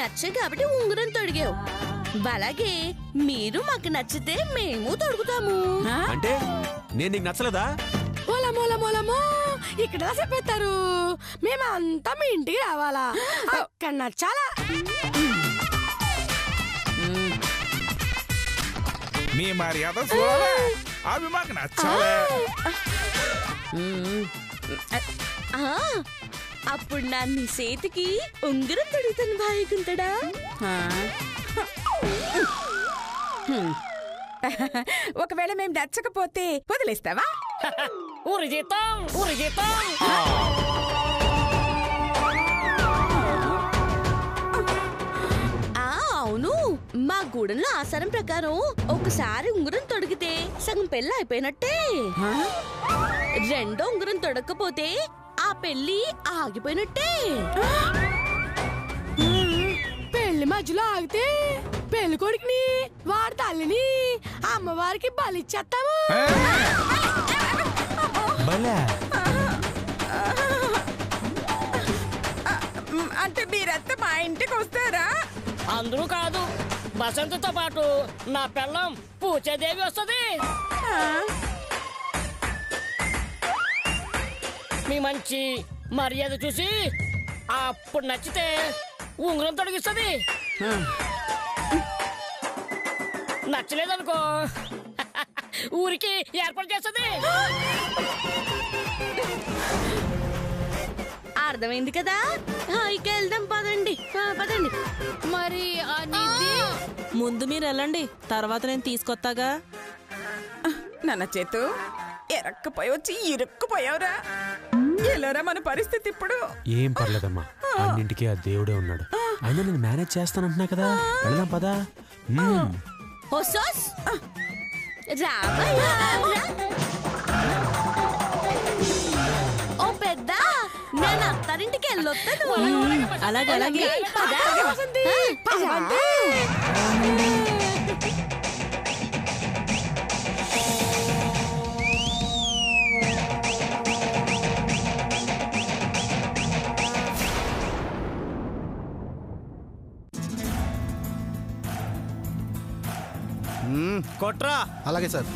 నచ్చే కాబట్టి ఉంగరం తొడిగావు. అలాగే మీరు మాకు నచ్చితే మేము తొడుగుతాము. అంటే నేను నీకు నచ్చలేదా? మూలమో ఇక్కడ చెప్పేస్తారు. మేమంతా మీ ఇంటికి రావాలా? అక్కడ నచ్చాలా? మీ మర్యాద అవి మాకు నచ్చాలే. అప్పుడు నా నీ చేతికి ఉంగరం తొడుగుతాను బాగుంటాడా? ఒకవేళ మేము నచ్చకపోతే వదిలేస్తావా? ఊరి జీతం. అవును, మా గూడెంలో ఆచారం ప్రకారం ఒకసారి ఉంగరం తొడిగితే సగం పెళ్ళి అయిపోయినట్టే. రెండో ఉంగరం తొడకపోతే ఆ పెళ్లి ఆగిపోయినట్టే. పెళ్లి మధ్యలో ఆగితే పెళ్లి కొడుకుని వాడి తల్లిని అమ్మవారికి బలిచ్చేస్తాము. అంటే మీరంతా మా ఇంటికి వస్తారా? అందరూ కాదు, బసంతతో పాటు నా పెళ్ళం పూజాదేవి వస్తుంది. మీ మంచి మర్యాద చూసి అప్పుడు నచ్చితే ఉంగరం తొడిగిస్తుంది. నచ్చలేదనుకో ఊరికి ఏర్పాటు చేస్తుంది. అర్థమైంది కదా? ఇక వెళ్దాం, పదండి. మరి ముందు మీరు వెళ్ళండి, తర్వాత నేను తీసుకొస్తాగా. నాన్న చేతు ఎరక్కపోయి వచ్చి ఇరుక్కుపోయావురా. ఎలారా మన పరిస్థితి ఇప్పుడు? ఏం పర్లేదమ్మా, అన్నింటికి ఆ దేవుడే ఉన్నాడు. అయినా నేను మేనేజ్ చేస్తానంటున్నా కదా, వెళ్దాం పదా. ఓ పెద్ద, నేను అత్తారింటికి వెళ్ళొస్తాను. అలాగే అలాగే. కొట్రా. అలాగే సార్.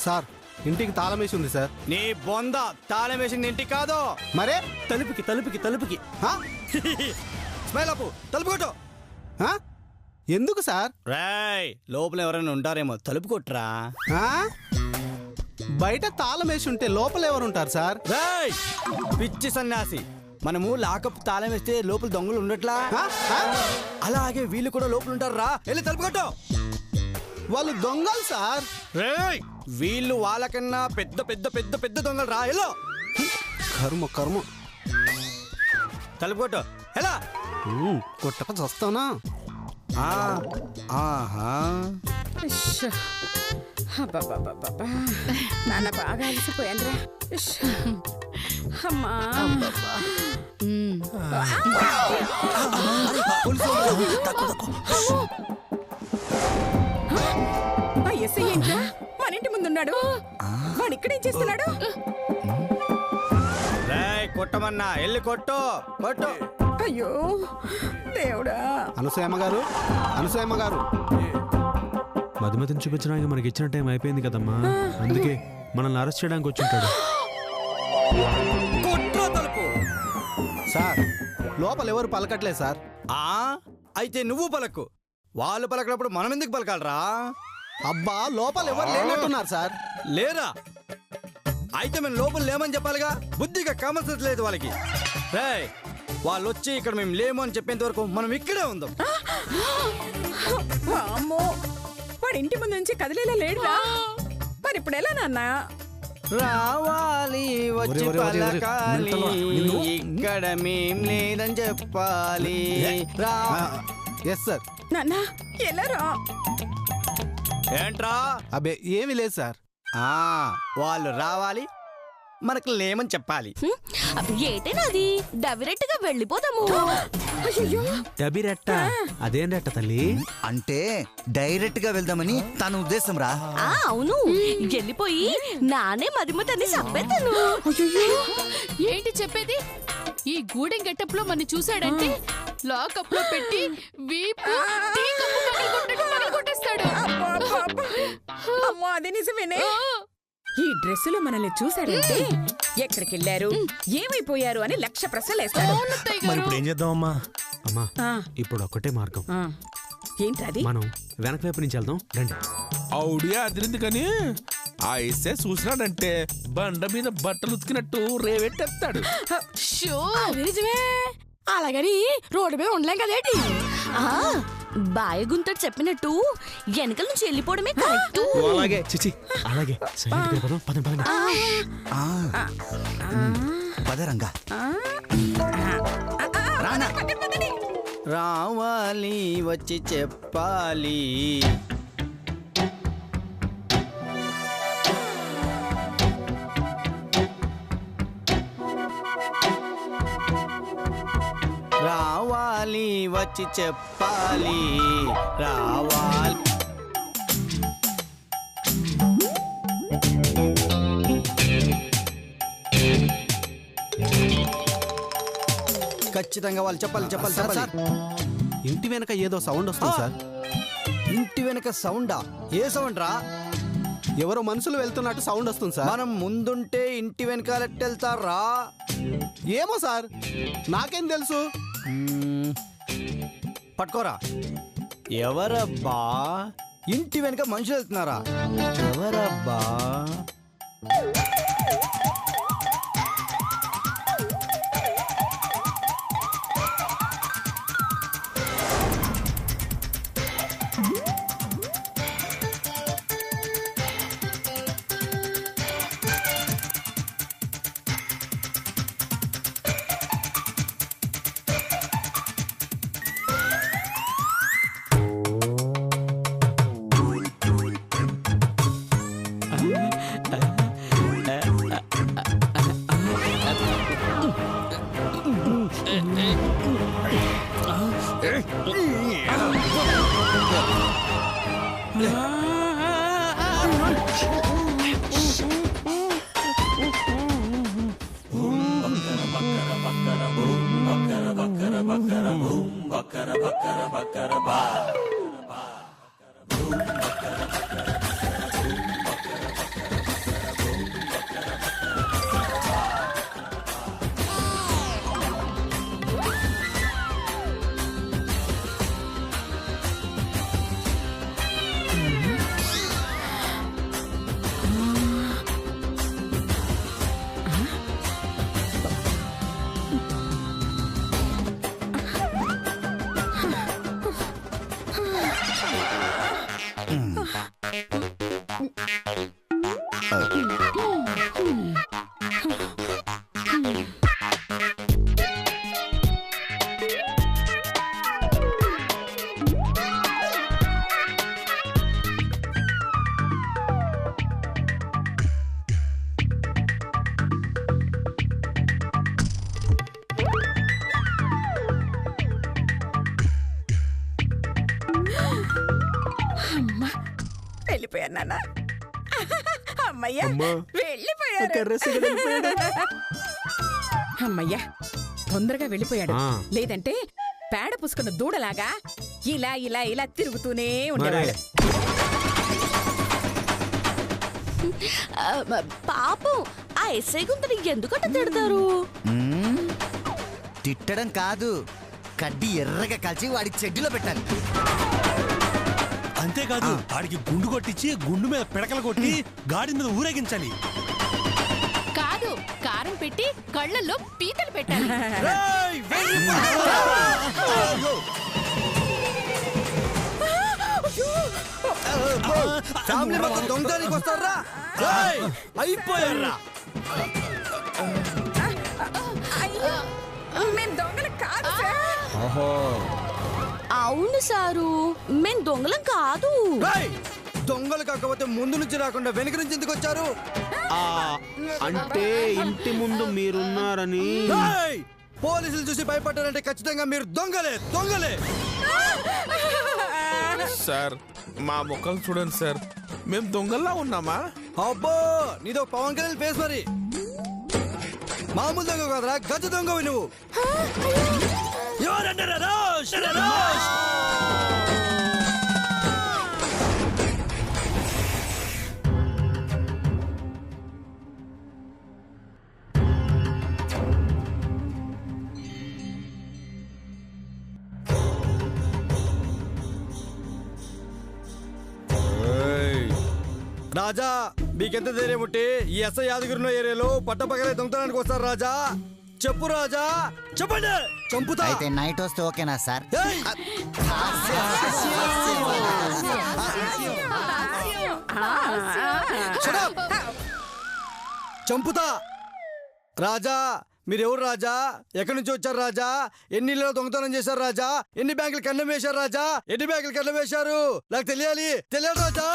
సార్, ఇంటికి తాళం వేసి ఉంది సార్. నీ బొంద తాళం వేసింది ఇంటికి కాదు, మరే తలుపుకి స్మైల్ అప్పు, తలుపు కొట్టు. ఎందుకు సార్? రాయ్, లోపల ఎవరైనా ఉంటారేమో, తలుపు కొట్రా. బయట తాళం వేసి ఉంటే లోపల ఎవరు ఉంటారు సార్? రాయ్, పిచ్చి సన్యాసి, మనము లాకప్ తాళం వేస్తే లోపల దొంగలు ఉండట్లా, అలాగే వీళ్ళు కూడా లోపల ఉంటారు. రా, వెళ్ళి తలుపు కొట్టు. వాళ్ళు దొంగలు సార్. రేయ్, వీళ్ళు వాళ్ళకన్నా పెద్ద పెద్ద పెద్ద పెద్ద దొంగలు. రా, ఎల్లో. కర్మ తలుపు కొట్టు, ఎలా? కొట్టక చస్తానా? నాన్న బాగా అలసిపోయానురా. అమ్మా, ఎస్ఐ ఏంట్రా మన ఇంటి ముందున్నాడు? వాడు ఇక్కడేం చేస్తున్నాడు? కొట్టమన్నా, వెళ్ళి కొట్టు. అయ్యో దేవుడా. అనసూయమ్మ గారు, మధుమతిని చూపించడానికి మనకి ఇచ్చిన టైం అయిపోయింది కదమ్మా, అందుకే మనల్ని అరెస్ట్ చేయడానికి వచ్చుంటాడు. సార్, లోపల ఎవరు పలకట్లేదు సార్. అయితే నువ్వు పలకు. వాళ్ళు పలకనప్పుడు మనం ఎందుకు పలకాలరా? అబ్బా, లోపల ఎవరు లేనట్టున్నారు సార్. లేరా? అయితే మేము లోపల లేమని చెప్పాలిగా. బుద్ధిగా కామన్ సెన్స్ లేదు వాళ్ళకి. రేయ్, వాళ్ళు వచ్చి ఇక్కడ మేము లేము అని చెప్పేంత వరకు మనం ఇక్కడే ఉందాం. అమ్మో, వాడు ఇంటి ముందు నుంచి కదిలేలా లేడురా. మరి ఇప్పుడు ఎలా నాన్న? రావాలి వచ్చి పలకాలి, ఇక్కడ మేం లేదని చెప్పాలి. Yes sir. నాన్న ఎలారా? ఏంట్రా? అబ్బే ఏమీ లేదు సార్. వాళ్ళు రావాలి, మనకు లేమని చెప్పాలి. ఏటేనాది? డైరెక్ట్గా వెళ్ళిపోదాము. డబిరెట్ట? అదేం రెట్ట తల్లి? అంటే డైరెక్ట్ గా వెళ్దామని తన ఉద్దేశం రా. అవును, వెళ్ళిపోయి నానే మధుమతిని చంపేస్తాను. ఏంటి చెప్పేది? ఈ గూడెం గెటప్ లో మన చూసాడంటే లాకప్ లో పెట్టి వీపు టీ కప్పు పగలగొట్టేస్తాడు. అమ్మో అది నిజమేనే. ఈ డ్రెస్సులో మనల్ని చూసాడంటే ఎక్కడికి వెళ్ళారు, ఏమైపోయారు అని 1,00,000 ప్రశ్నలు వేస్తాడు. మరి ఇప్పుడు ఏం చేద్దాం అమ్మా? అమ్మా ఇప్పుడు ఒక్కటే మార్గం. ఏంటది? మనం వెనక వైపు నుంచి వెళ్దాం రండి. అవుడియా అదిరింది కానీ ఆ ఇస్తే చూసినాడంటే బండ మీద బట్టలు ఉతికినట్టు రేవెట్టేస్తాడు. నిజమే, అలాగని రోడ్డు మీద ఉండలేం కదేటి. బాయగుంతడు చెప్పినట్టు వెనకల నుంచి వెళ్ళిపోవడమే కరెక్ట్. అలాగే చిచి అలాగే పదండి. పదరంగా రానా రావాలి వచ్చి చెప్పాలి. రావాలి వచ్చి చెప్పాలి. రావాలి ఖచ్చితంగా వాళ్ళు చెప్పాలి. సార్, ఇంటి వెనక ఏదో సౌండ్ వస్తుంది సార్. ఇంటి వెనక సౌండా? ఏ సౌండ్ రా? ఎవరో మనుషులు వెళ్తున్నట్టు సౌండ్ వస్తుంది సార్. మనం ముందుంటే ఇంటి వెనకాల వెళ్తారా? ఏమో సార్, నాకేం తెలుసు. పట్టుకోరా. ఎవరబ్బా? ఇంటి వెనక మనుషులు వెళ్తున్నారా? ఎవరబ్బా? వెళ్ళిపోయారు నాన్న. అమ్మయ్యా వెళ్ళిపోయారు. అమ్మయ్యా తొందరగా వెళ్ళిపోయాడు. లేదంటే పేడ పుసుకున్న దూడలాగా ఇలా ఇలా ఇలా తిరుగుతూనే ఉండేవాడు. పాపం ఆ ఎస్ఐ గుంతని ఎందుకంటే తిడతారు? తిట్టడం కాదు, కడ్డి ఎర్రగా కాల్చి వాడి చెడ్డిలో పెట్టాలి. అంతేకాదు, వాడికి గుండు కొట్టించి గుండు మీద పిడకలు కొట్టి గాడి మీద ఊరేగించాలి. కాదు, కారం పెట్టి కళ్ళల్లో పీతలు పెట్టాలి. ఫ్యామిలీ మొత్తం దొంగదానికి వస్తారా? అయిపోయారా? మేము దొంగలు కాదు. అవును సారు, మేం దొంగలం కాదు. దొంగలు కాకపోతే ముందు నుంచి రాకుండా వెనక నుంచి ఎందుకు వచ్చారు? అంటే ఇంటి ముందు మీరున్నారని. పోలీసులు చూసి భయపడ్డారంటే ఖచ్చితంగా మీరు దొంగలే. దొంగలే సార్, మా ముఖం చూడండి సార్, మేము దొంగల్లా ఉన్నామా? అబ్బో, నీదో పవన్ కళ్యాణ్ ఫేస్ మరి. మామూలు దొంగ కాదురా, గజ దొంగవి నువ్వు. రాజా, మీకెంత ధైర్యం ఉంటే ఈ ఎస్ఐ యాదగిరిలో ఏరియాలో పట్టపగలే దొంగతనానికి వస్తారు రాజా? చెప్పు రాజా, చెప్పండి. చంపుతా. అయితే నైట్ వస్తే ఓకేనా సార్? చంపుతా. రాజా, మీరెవరు రాజా? ఎక్కడి నుంచి వచ్చారు రాజా? ఎన్ని ఇళ్ళలో దొంగతనం చేశారు రాజా? ఎన్ని బ్యాంకులు కన్నం వేశారు రాజా? ఎన్ని బ్యాంకులు కన్నం వేశారు? నాకు తెలియాలి రాజా.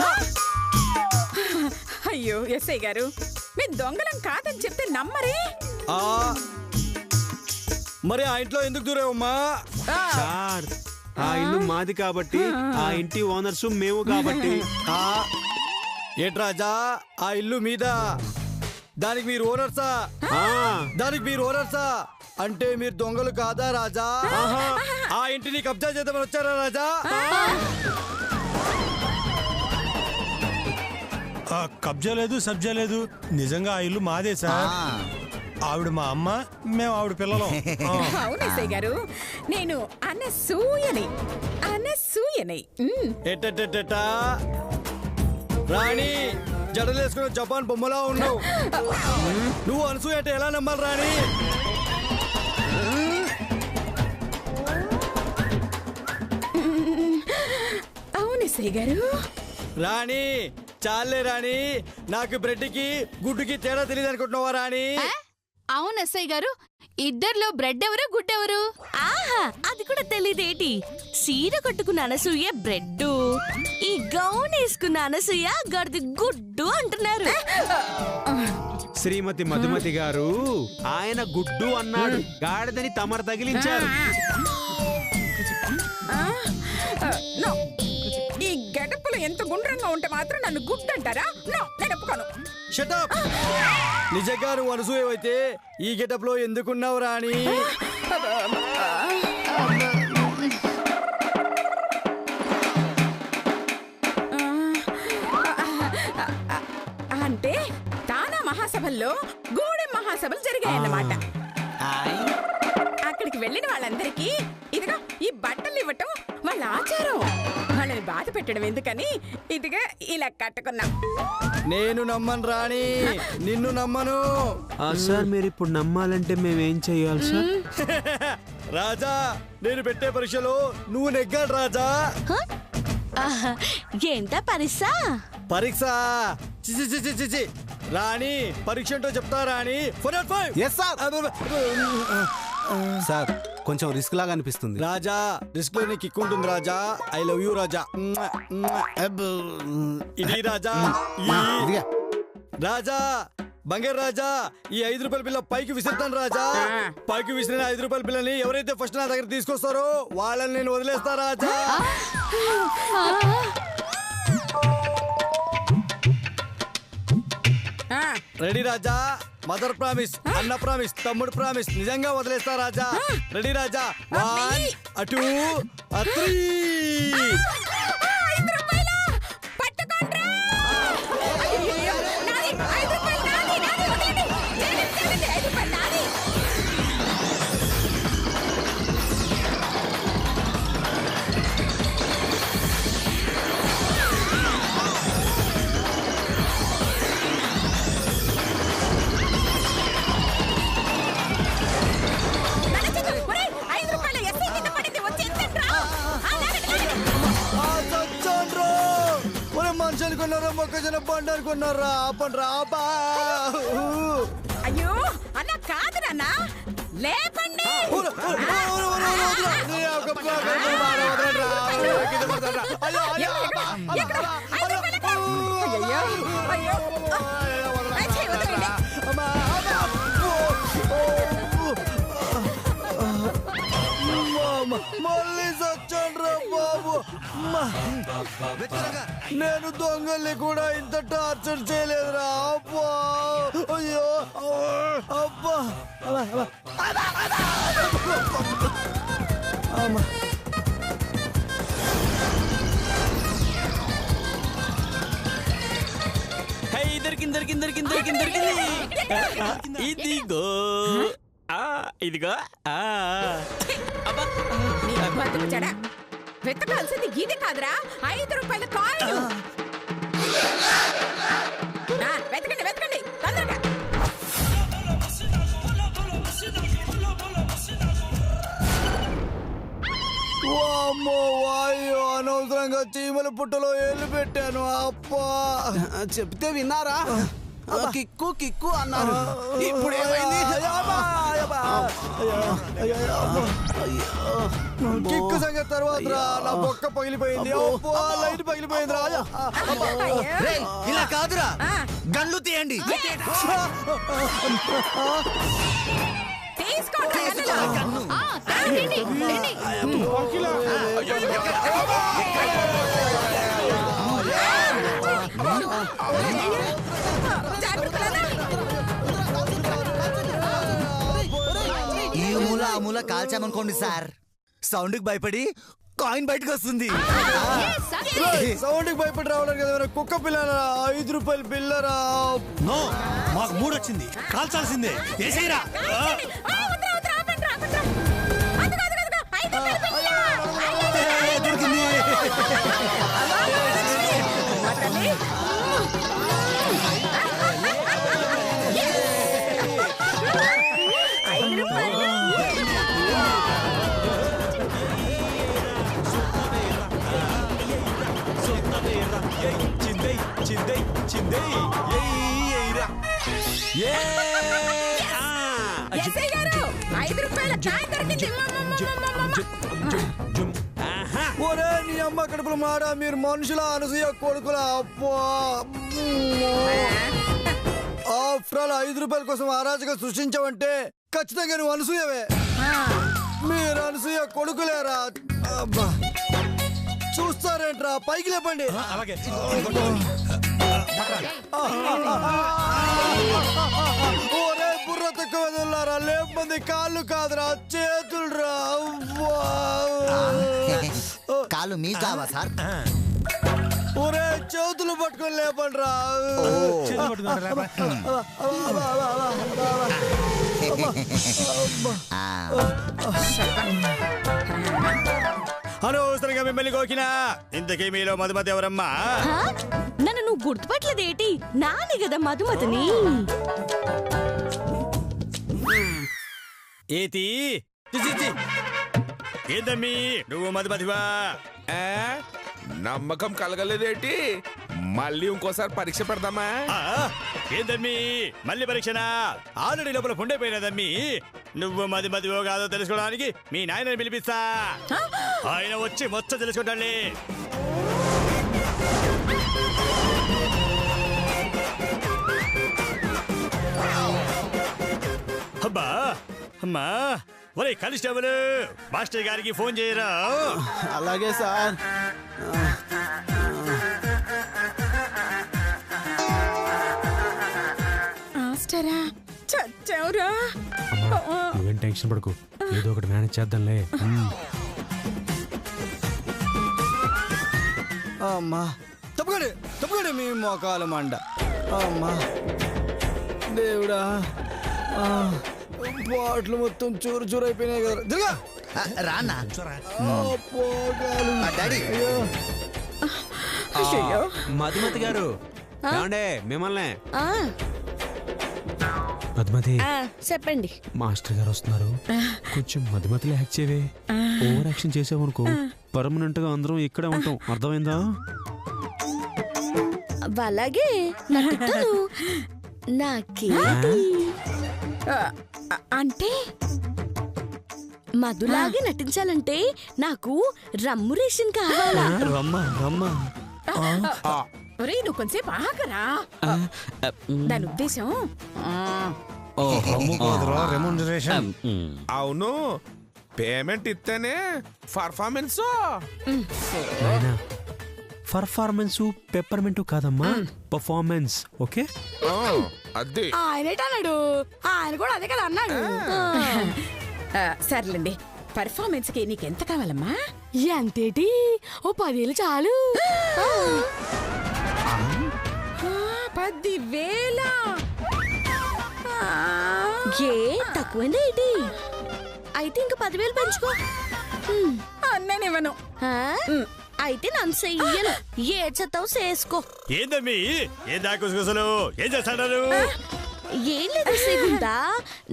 అయ్యో ఎస్ఐ గారు, మీ దొంగలం కాదని చెప్తే నమ్మరే. మరి ఆ ఇంట్లో ఎందుకు దూరేవమ్మా? సార్, ఆ ఇల్లు మాది కాబట్టి, ఆ ఇంటి ఓనర్స్ మేము కాబట్టి. ఏంటి రాజా, ఆ ఇల్లు మీద, దానికి మీరు ఓనర్సా? దానికి మీరు ఓనర్సా? అంటే మీరు దొంగలు కాదా రాజా? ఆ ఇంటిని కబ్జా చేద్దామని వచ్చారా రాజా? కబ్జా లేదు, సబ్జా లేదు. నిజంగా ఆ ఇల్లు మాదే సార్. ఆవిడ మా అమ్మ, మేము ఆవిడ పిల్లలం. అవును ఎస్ఐ గారు, నేను అనసూయని. రాణి, జడలేసుకున్న జపాన్ బొమ్మలా ఉన్నావు. నువ్వు అనసూయ అంటే ఎలా నమ్మాలి రాణి? అవును ఎస్ఐ గారు. రాణి, చాలే రాణి, నాకు బ్రెడ్కి గుడ్డుకి తేడా తెలియదు అనుకుంటున్నావా రాణి? అవును ఎస్ఐ గారు, ఇద్దర్లో బ్రెడ్ ఎవరు, గుడ్డు ఎవరు? ఆహా, అది కూడా తెలియదేటి? సీర కట్టుకున్న అనసూయ బ్రెడ్, ఈ గౌన్ వేసుకున్న అనసూయ గడిది గుడ్డు అంటున్నారు. శ్రీమతి మధుమతి గారు, ఆయన గుడ్డు అన్నాడు, గాడిదని తమరు తగిలించారు. ఈ గడపలు ఎంత గుండ్రంగా ఉంటే మాత్రం నన్ను గుడ్డు అంటారా? నేను ఒప్పుకోను. షటప్. నిజంగా నువ్వు అనసూయ అయితే ఈ గెటప్ లో ఎందుకున్నావు రాణి? అంటే తానా మహాసభల్లో గూడెం మహాసభలు జరిగాయన్నమాట. అక్కడికి వెళ్ళిన వాళ్ళందరికీ ఇదిగా ఈ బట్టలు ఇవ్వటం వాళ్ళ ఆచారం. వాళ్ళని బాధ పెట్టడం ఎందుకని ఇదిగా ఇలా కట్టుకున్నా. నేను నమ్మను రాణి, నిన్ను నమ్మను. సార్, మీరు ఇప్పుడు నమ్మాలంటే మేమేం చెయ్యాలి సార్? రాజా, నేను పెట్టే పరీక్షలో నువ్వు నెగ్గాడు రాజా. ఏంటా పరీక్ష? పరీక్ష చిచి రాణి, పరీక్ష ఏంటో చెప్తా రాణి. 405. సార్, కొంచెం రిస్క్ లాగా అనిపిస్తుంది. రాజా, రిస్క్ లో నీకు కిక్ ఉంటుంది రాజా. ఐ లవ్ యూ రాజా. ఇది రాజా. రాజా, బంగారు రాజా, ఈ 5 రూపాయల బిల్ల పైకి విసిరుతాను రాజా. పైకి విసిరిన 5 రూపాయల బిల్లని ఎవరైతే ఫస్ట్ నా దగ్గర తీసుకొస్తారో వాళ్ళని నేను వదిలేస్తా రాజా. రెడీ రాజా? మదర్ ప్రామిస్, అన్న ప్రామిస్, తమ్ముడు ప్రామిస్, నిజంగా వదిలేస్తా రాజా. రెడీ రాజా? 1 2 3. అనుకున్నారా? మొక్కజొన్న బండి అనుకున్నారా? ఆపండ్రా. అయ్యో అన్న కాదు నాన్న, లేపండి. మళ్ళీ సచ్చండ్రా బాబు. నేను దొంగల్ని కూడా ఇంత టార్చర్ చేయలేదురా. అయ్యో అబ్బా అమ్మా దొరికింది ఇదిగో ఇదిగో నీ బతుకు చెడ. వెతకాల్సింది ఇది కాదురా, 5 రూపాయల కాయిన్. వెతకండి వెతకండి తొందరగా. వాయో అనవసరంగా చీమల పుట్టలో ఏళ్ళు పెట్టాను. అప్పా చెప్తే విన్నారా? కిక్కు కిక్కు అన్నారు. ఇప్పుడు ఏమైంది? కిక్కు సంగతి తర్వాత నా బొక్క పగిలిపోయింది. లైట్ పగిలిపోయింది రాజా. ఇలా కాదురా, గన్లు తీయండి. ఈ మూల ఆ మూల కాల్చామనుకోండి సార్, సౌండ్ కి భయపడి కాయిన్ బయటకు వస్తుంది. సౌండ్ కి భయపడి రావడానికి కదా కుక్క పిల్లరా, 5 రూపాయల బిల్లరా. నో, మాకు మూడొచ్చింది, కాల్చాల్సిందే. ఏసైరా ఒరే నీ అమ్మ కడుపుల మాట, మీరు మనుషుల అనసూయ కొడుకులా? అప్పా ఆఫ్టర్ ఆల్ 5 రూపాయల కోసం అరాజకం సృష్టించావంటే ఖచ్చితంగా నువ్వు అనసూయవే. మీరు అనసూయ కొడుకులేరా? అబ్బా చూస్తారేంట్రా, పైకి లేపండి. అలాగే ఒరే బుర్ర తక్కువ వెళ్ళారా, లేపంది కాళ్ళు కాదురా, చేతులు రా. కాలు మీ కావా సార్? ఒరే చేతులు పట్టుకొని లేపండి రా. అనవసరంగా మిమ్మల్ని కోకినా. ఇంతకీ మీలో మధుమతి ఎవరమ్మా? నన్ను నువ్వు గుర్తుపట్టలేదేటి? నాని కదా మధుమతిని. ఏతి ఏందమ్మీ నువ్వు మధుమతివా? నమ్మకం కలగలేదేటి? మళ్ళీ ఇంకోసారి పరీక్ష పెడదామా? ఏందమ్మీ మళ్ళీ పరీక్షనా? ఆల్రెడీ లోపల పుండైపోయినదమ్మీ. నువ్వు మధుమతివో కాదో తెలుసుకోవడానికి మీ నాయనని పిలిపిస్తా. ఆయన వచ్చి మొత్తం తెలుసుకుంటాండి. అబ్బా అమ్మా, ఒరే కానిస్టేబుల్, మాస్టర్ గారికి ఫోన్ చేయరా. అలాగే సార్. చచ్చావురా. నువ్వేం టెన్షన్ పడకు, ఏదో ఒకటి మేనేజ్ చేద్దాంలే. అమ్మా తప్పకండి తప్పకండి, మీ మోకాలు మండ. అమ్మా దేవుడా, బాట్లు మొత్తం చూరు చూరు అయిపోయినాయి కదా. దిగా రానా మధుమతి గారు మిమ్మల్ని. మధుమతి చెప్పండి. మాస్టర్ గారు వస్తున్నారు, కొంచెం మధుమతిలో యాక్ట్ చేయవే. ఓవర్ యాక్షన్ చేసావనుకో పర్మనెంట్ గా అందరం ఇక్కడే ఉంటాం, అర్థమైందా? అలాగే నాకేంటి అంటే మధులాగే నటించాలంటే నాకు రమ్ము రేషన్ కావాలా? ఒరే నువ్వు కొంచెంసేపు ఆగరా. దాని ఉద్దేశం అవును, పేమెంట్ ఇస్తేనే పర్ఫార్మెన్స్. పర్ఫార్మెన్స్ పెప్పర్మెంట్ కాదమ్మా, పర్ఫార్మెన్స్. ఓకే అదే ఆయనేటన్నాడు, ఆయన కూడా అదే కదా అన్నాడు. సర్లేండి, పర్ఫార్మెన్స్ కి నీకెంత కావాలమ్మా? ఎంతేటి, ఓ 10,000 చాలు. 10,000? ఏ తక్కువైంది ఏంటి? అయితే ఇంక 10,000 పెంచుకో. నేనివ్వను. అయితే నన్ను చెయ్యను, ఏ చెత్తావు చేసుకో. ఏందమ్మీ ఏం దాకొసలు ఏం చేస్తాడారు? ఏం లేదు సేగుందా,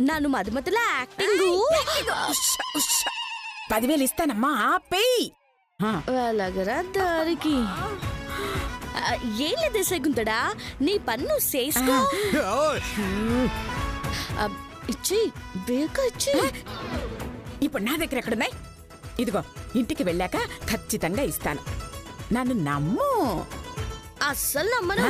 నన్ను మధుమతిలో యాక్టింగ్. 10,000 ఇస్తానమ్మా, ఆపేయ్. వెళ్ళగరా దారికి. ఏం లేదు సేగుంతడా, నీ పన్ను చేసుకో. ఇచ్చి బేక ఇచ్చి. ఇప్పుడు నా దగ్గర ఎక్కడున్నాయి? ఇదిగో, ఇంటికి వెళ్ళాక ఖచ్చితంగా ఇస్తాను, నన్ను నమ్ము. అస్సలు నమ్మను.